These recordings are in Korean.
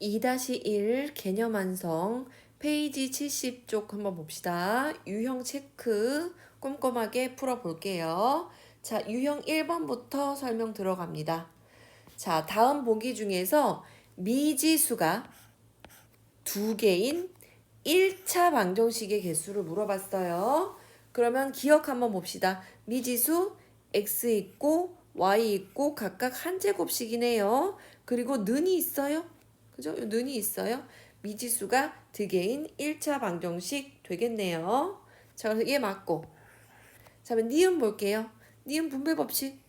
2-1 개념 완성 페이지 70쪽 한번 봅시다. 유형 체크 꼼꼼하게 풀어볼게요. 자, 유형 1번부터 설명 들어갑니다. 자, 다음 보기 중에서 미지수가 두 개인 1차 방정식의 개수를 물어봤어요. 그러면 기억 한번 봅시다. 미지수 x 있고 y 있고 각각 한 제곱씩이네요. 그리고 는이 있어요. 그죠? 는이 있어요. 미지수가 두 개인 1차 방정식 되겠네요. 자, 그래서 얘 맞고. 자, 그럼 니은 볼게요. 니은 분배 법칙.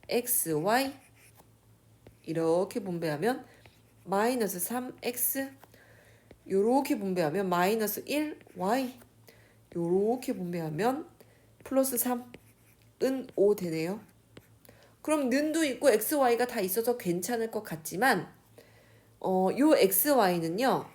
x, y 이렇게 분배하면 마이너스 3x 요렇게 분배하면 마이너스 1 y 요렇게 분배하면 플러스 3은 5 되네요. 그럼 는도 있고 x, y가 다 있어서 괜찮을 것 같지만 요 x, y는요.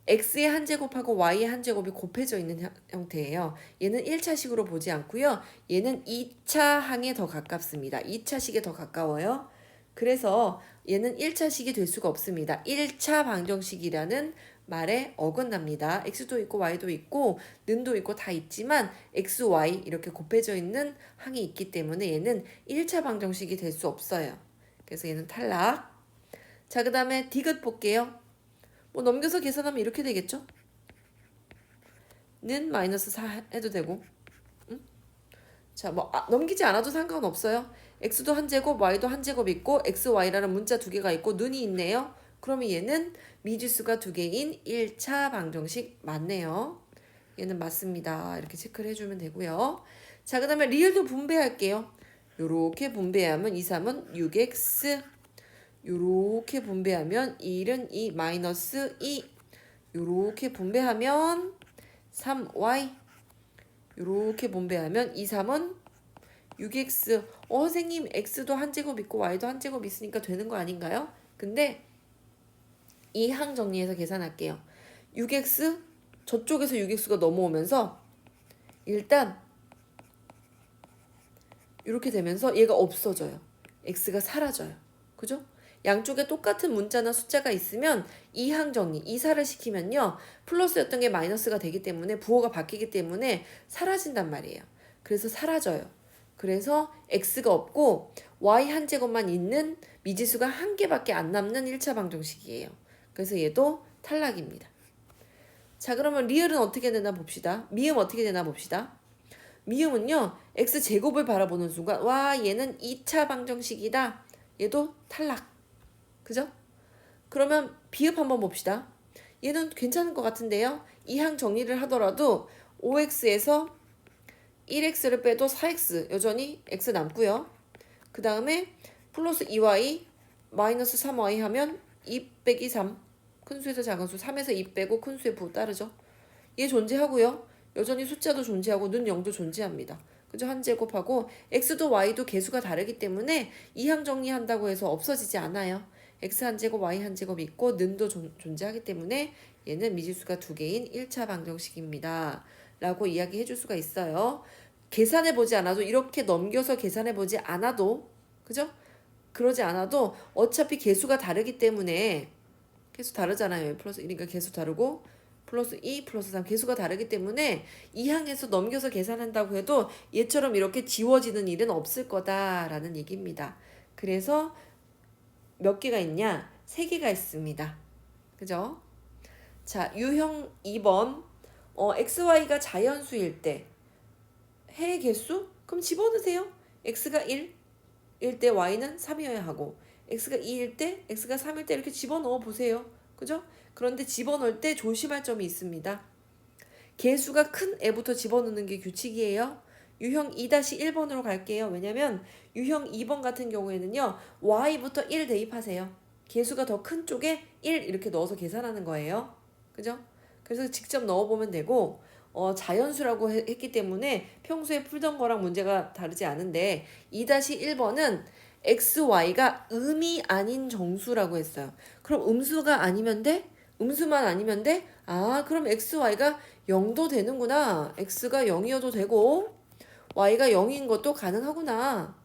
x의 한 제곱하고 y의 한 제곱이 곱해져 있는 형태예요. 얘는 1차식으로 보지 않고요. 얘는 2차 항에 더 가깝습니다. 2차식에 더 가까워요. 그래서 얘는 1차식이 될 수가 없습니다. 1차 방정식이라는 말에 어긋납니다. x도 있고 y도 있고 는도 있고 다 있지만 x, y 이렇게 곱해져 있는 항이 있기 때문에 얘는 1차 방정식이 될 수 없어요. 그래서 얘는 탈락. 자, 그 다음에 디귿 볼게요. 뭐 넘겨서 계산하면 이렇게 되겠죠? 는 마이너스 4 해도 되고. 응? 자, 뭐 넘기지 않아도 상관없어요. x도 한 제곱, y도 한 제곱 있고 x, y라는 문자 두 개가 있고 는이 있네요. 그러면 얘는 미지수가 두 개인 1차 방정식 맞네요. 얘는 맞습니다. 이렇게 체크를 해주면 되고요. 자, 그 다음에 리을도 분배할게요. 요렇게 분배하면 2, 3은 6x 요렇게 분배하면 1은 2 마이너스 2 요렇게 분배하면 3y 요렇게 분배하면 2, 3은 6x 선생님 x도 한 제곱 있고 y도 한 제곱 있으니까 되는 거 아닌가요? 근데 이 항 정리해서 계산할게요. 6x 저쪽에서 6x가 넘어오면서 일단 이렇게 되면서 얘가 없어져요. x가 사라져요. 그죠? 양쪽에 똑같은 문자나 숫자가 있으면 이항 정리, 이사를 시키면요. 플러스였던 게 마이너스가 되기 때문에 부호가 바뀌기 때문에 사라진단 말이에요. 그래서 사라져요. 그래서 x가 없고 y 한 제곱만 있는 미지수가 한 개밖에 안 남는 1차 방정식이에요. 그래서 얘도 탈락입니다. 자, 그러면 리을은 어떻게 되나 봅시다. 미음 어떻게 되나 봅시다. 미음은요. x제곱을 바라보는 순간 와 얘는 2차 방정식이다. 얘도 탈락. 그죠? 그러면 비읍 한번 봅시다. 얘는 괜찮을 것 같은데요. 이 항 정리를 하더라도 5x에서 1x를 빼도 4x 여전히 x 남고요. 그 다음에 플러스 2y 마이너스 3y 하면 2 빼기 3 큰수에서 작은수 3에서 2 빼고 큰수의 부 따르죠. 얘 존재하고요. 여전히 숫자도 존재하고 는 0도 존재합니다. 그죠? 한 제곱하고 x도 y도 개수가 다르기 때문에 이항 정리한다고 해서 없어지지 않아요. x 한 제곱 y 한 제곱 있고 는도 존재하기 때문에 얘는 미지수가 두 개인 1차 방정식입니다. 라고 이야기해 줄 수가 있어요. 계산해 보지 않아도 이렇게 넘겨서 계산해 보지 않아도 그죠? 그러지 않아도 어차피 개수가 다르기 때문에 개수 다르잖아요. 플러스 1이니까 개수 다르고 플러스 2, 플러스 3 개수가 다르기 때문에 이 항에서 넘겨서 계산한다고 해도 얘처럼 이렇게 지워지는 일은 없을 거다라는 얘기입니다. 그래서 몇 개가 있냐? 3개가 있습니다. 그죠? 자, 유형 2번 XY가 자연수일 때 해의 개수? 그럼 집어넣으세요. X가 1, 일 때 Y는 3이어야 하고 X가 2일 때, X가 3일 때 이렇게 집어넣어 보세요. 그죠? 그런데 집어넣을 때 조심할 점이 있습니다. 개수가 큰 애부터 집어넣는 게 규칙이에요. 유형 2-1번으로 갈게요. 왜냐면 유형 2번 같은 경우에는요. Y부터 1 대입하세요. 개수가 더 큰 쪽에 1 이렇게 넣어서 계산하는 거예요. 그죠? 그래서 직접 넣어보면 되고 자연수라고 했기 때문에 평소에 풀던 거랑 문제가 다르지 않은데 2-1번은 XY가 음이 아닌 정수라고 했어요. 그럼 음수가 아니면 돼? 음수만 아니면 돼? 아, 그럼 XY가 0도 되는구나. X가 0이어도 되고 Y가 0인 것도 가능하구나.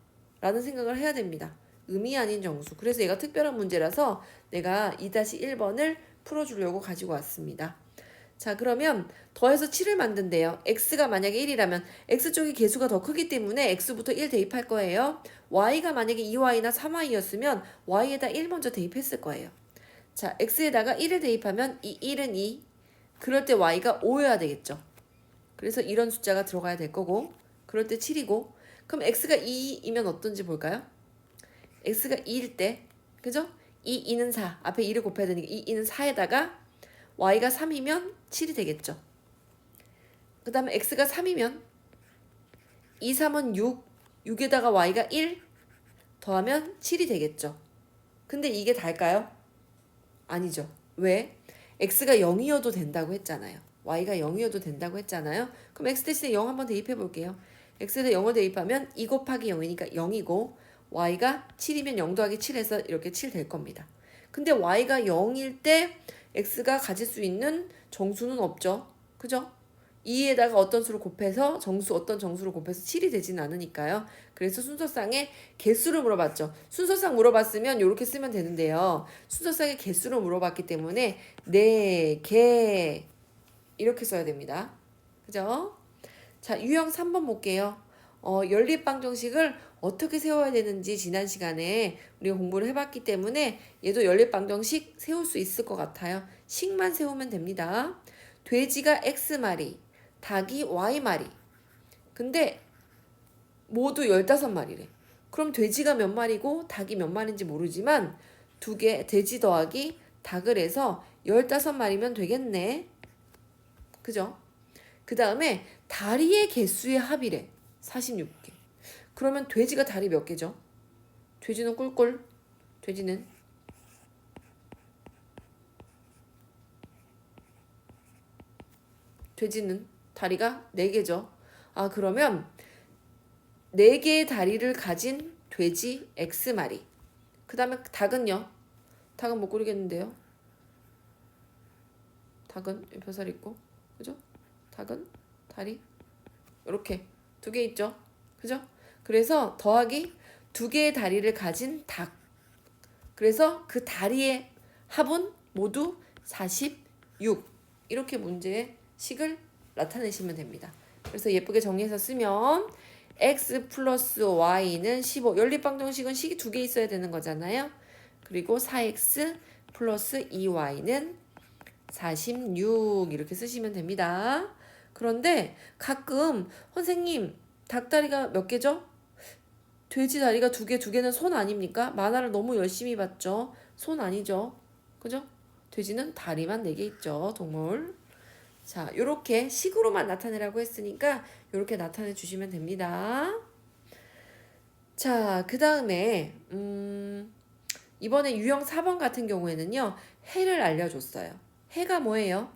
라는 생각을 해야 됩니다. 의미 아닌 정수. 그래서 얘가 특별한 문제라서 내가 2-1번을 풀어주려고 가지고 왔습니다. 자, 그러면 더해서 7을 만든대요. x가 만약에 1이라면 x쪽이 개수가 더 크기 때문에 x부터 1 대입할 거예요. y가 만약에 2y나 3y였으면 y에다 1 먼저 대입했을 거예요. 자, x에다가 1을 대입하면 이 1은 2. 그럴 때 y가 5여야 되겠죠. 그래서 이런 숫자가 들어가야 될 거고, 그럴 때 7이고, 그럼 x가 2이면 어떤지 볼까요? x가 2일 때, 그죠? 2는 4. 앞에 2를 곱해야 되니까 2는 4에다가 y가 3이면 7이 되겠죠. 그 다음에 x가 3이면 2, 3은 6, 6에다가 y가 1 더하면 7이 되겠죠. 근데 이게 달까요? 아니죠. 왜? x가 0이어도 된다고 했잖아요. y가 0이어도 된다고 했잖아요. 그럼 x 대신에 0 한번 대입해 볼게요. x에다 0을 대입하면 2 곱하기 0이니까 0이고 y가 7이면 0 더하기 7해서 이렇게 7 될 겁니다. 근데 y가 0일 때 x가 가질 수 있는 정수는 없죠. 그죠? 2에다가 어떤 수를 곱해서 어떤 정수를 곱해서 7이 되진 않으니까요. 그래서 순서상의 개수를 물어봤죠. 순서상 물어봤으면 이렇게 쓰면 되는데요. 순서상의 개수를 물어봤기 때문에 4개 이렇게 써야 됩니다. 그죠? 자, 유형 3번 볼게요. 연립방정식을 어떻게 세워야 되는지 지난 시간에 우리가 공부를 해봤기 때문에 얘도 연립방정식 세울 수 있을 것 같아요. 식만 세우면 됩니다. 돼지가 X마리, 닭이 Y마리. 근데 모두 15마리래. 그럼 돼지가 몇 마리고 닭이 몇 마리인지 모르지만 두 개 돼지 더하기 닭을 해서 15마리면 되겠네. 그죠? 그 다음에 다리의 개수의 합이래. 46개. 그러면 돼지가 다리 몇 개죠? 돼지는 꿀꿀. 돼지는 다리가 4개죠. 아, 그러면 4개의 다리를 가진 돼지 X마리. 그 다음에 닭은요? 닭은 못 고르겠는데요. 닭은 벼살 있고, 그죠? 닭은 다리 이렇게 2개 있죠. 그죠? 그래서 더하기 2개의 다리를 가진 닭. 그래서 그 다리의 합은 모두 46. 이렇게 문제의 식을 나타내시면 됩니다. 그래서 예쁘게 정리해서 쓰면 x 플러스 y는 15. 연립방정식은 식이 2개 있어야 되는 거잖아요. 그리고 4x 플러스 2y는 46 이렇게 쓰시면 됩니다. 그런데 가끔 선생님 닭다리가 몇 개죠? 돼지 다리가 2개, 2개는 손 아닙니까? 만화를 너무 열심히 봤죠? 손 아니죠? 그죠? 돼지는 다리만 4개 있죠, 동물. 자, 요렇게 식으로만 나타내라고 했으니까 요렇게 나타내 주시면 됩니다. 자, 그 다음에 이번에 유형 4번 같은 경우에는요. 해를 알려줬어요. 해가 뭐예요?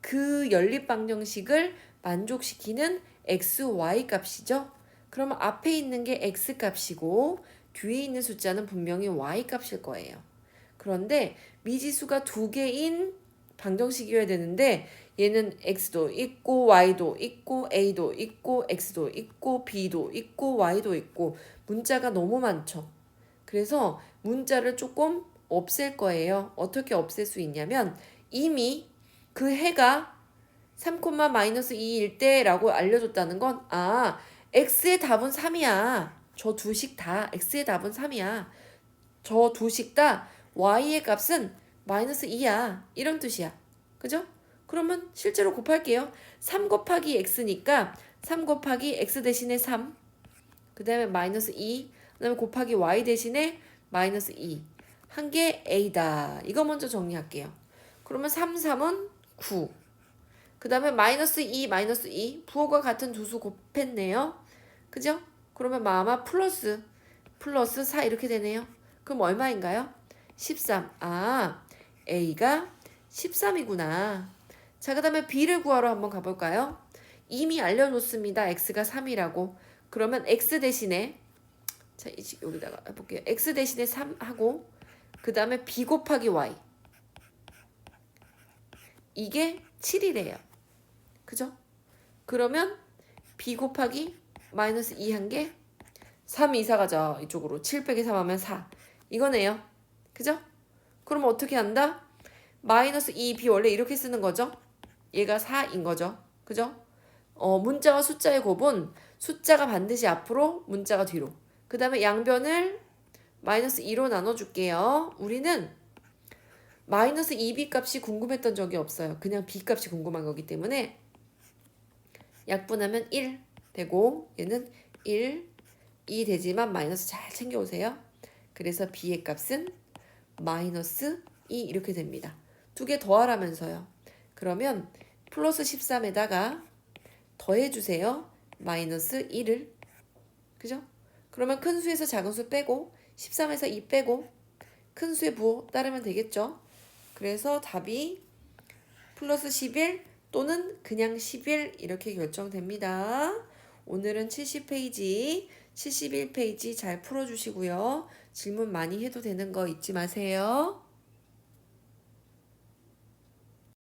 그 연립방정식을 만족시키는 x, y 값이죠. 그러면 앞에 있는 게 x 값이고 뒤에 있는 숫자는 분명히 y 값일 거예요. 그런데 미지수가 2개인 방정식이어야 되는데 얘는 x도 있고 y도 있고 a도 있고 x도 있고 b도 있고 y도 있고 문자가 너무 많죠. 그래서 문자를 조금 없앨 거예요. 어떻게 없앨 수 있냐면 이미 그 해가 3,-2일 때라고 알려줬다는 건 x의 답은 3이야. 저 두 식 다 x의 답은 3이야. 저 두 식 다 y의 값은 -2야. 이런 뜻이야. 그죠? 그러면 실제로 곱할게요. 3 곱하기 x니까 3 곱하기 x 대신에 3. 그 다음에 -2. 그 다음에 곱하기 y 대신에 -2. 한 게 a다. 이거 먼저 정리할게요. 그러면 3, 3은 9. 그 다음에 -2 부호가 같은 두 수 곱했네요. 그죠? 그러면 아마 플러스 4 이렇게 되네요. 그럼 얼마인가요? 13. A가 13이구나. 자, 그 다음에 B를 구하러 한번 가볼까요? 이미 알려줬습니다. X가 3이라고. 그러면 X 대신에 자, 여기다가 해볼게요. X 대신에 3 하고 그 다음에 B 곱하기 Y. 이게 7이래요. 그죠? 그러면 B 곱하기 -2 한 게 3 이사 가자. 이쪽으로. 7 빼기 3 하면 4. 이거네요. 그죠? 그럼 어떻게 한다? 마이너스 2b 원래 이렇게 쓰는 거죠? 얘가 4인 거죠. 그죠? 문자와 숫자의 곱은 숫자가 반드시 앞으로, 문자가 뒤로. 그 다음에 양변을 마이너스 2로 나눠줄게요. 우리는 마이너스 2b 값이 궁금했던 적이 없어요. 그냥 b 값이 궁금한 거기 때문에 약분하면 1 되고 얘는 1, 2 되지만 마이너스 잘 챙겨오세요. 그래서 b의 값은 마이너스 2 이렇게 됩니다. 두 개 더하라면서요. 그러면 플러스 13에다가 더해주세요. 마이너스 1을. 그죠? 그러면 큰 수에서 작은 수 빼고 13에서 2 빼고 큰 수의 부호 따르면 되겠죠? 그래서 답이 플러스 11 또는 그냥 11 이렇게 결정됩니다. 오늘은 70페이지, 71페이지 잘 풀어주시고요. 질문 많이 해도 되는 거 잊지 마세요.